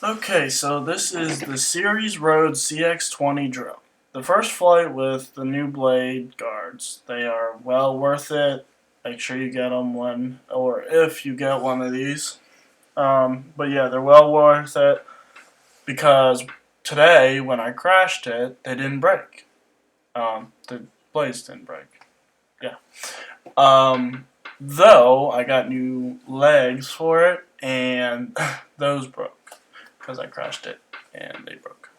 Okay, so this is the Series Road CX-20 drill. The first flight with the new blade guards. They are well worth it. Make sure you get them when, or if you get one of these. But yeah, they're well worth it because today when I crashed it, they didn't break. The blades didn't break. Yeah. Though I got new legs for it, and those broke because I crashed it and they broke.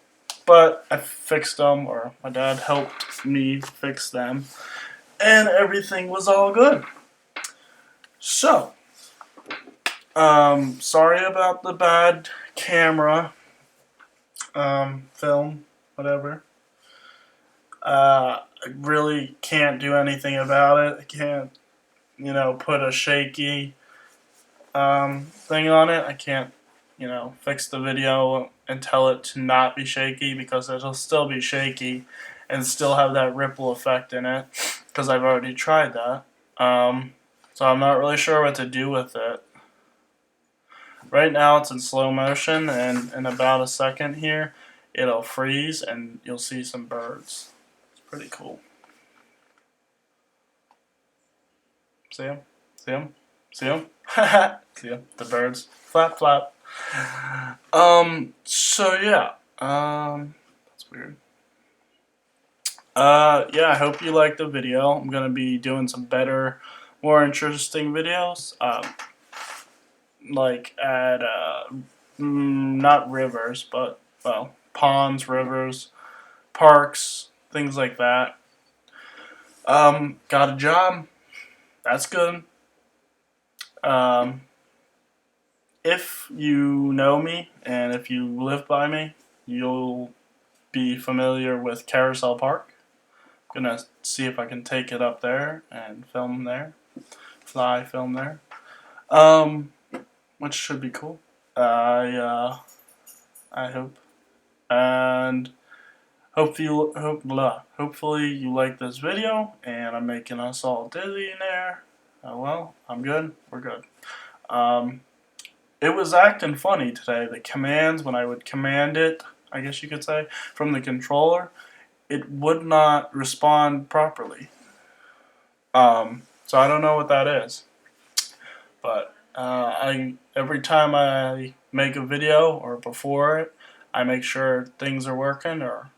But I fixed them, or my dad helped me fix them, and everything was all good. So, sorry about the bad camera, film, whatever. I really can't do anything about it. I can't, put a shaky thing on it. I can't, fix the video and tell it to not be shaky because it'll still be shaky and still have that ripple effect in it because I've already tried that. So I'm not really sure what to do with it. Right now it's in slow motion, and in about a second here it'll freeze and you'll see some birds. It's pretty cool. See them? See them? See them? See them? The birds. Flap, flap. So yeah. That's weird. Yeah, I hope you liked the video. I'm gonna be doing some better, more interesting videos. Like at, not rivers, but, well, ponds, rivers, parks, things like that. Got a job. That's good. Um, if you know me and if you live by me, you'll be familiar with Carousel Park. Gonna see if I can take it up there and film there, film there, which should be cool. I hope, and hopefully you like this video, and I'm making us all dizzy in there. Well, I'm good. We're good. It was acting funny today. The commands, when I would command it, I guess you could say, from the controller, it would not respond properly. So I don't know what that is. But every time I make a video or before it, I make sure things are working, or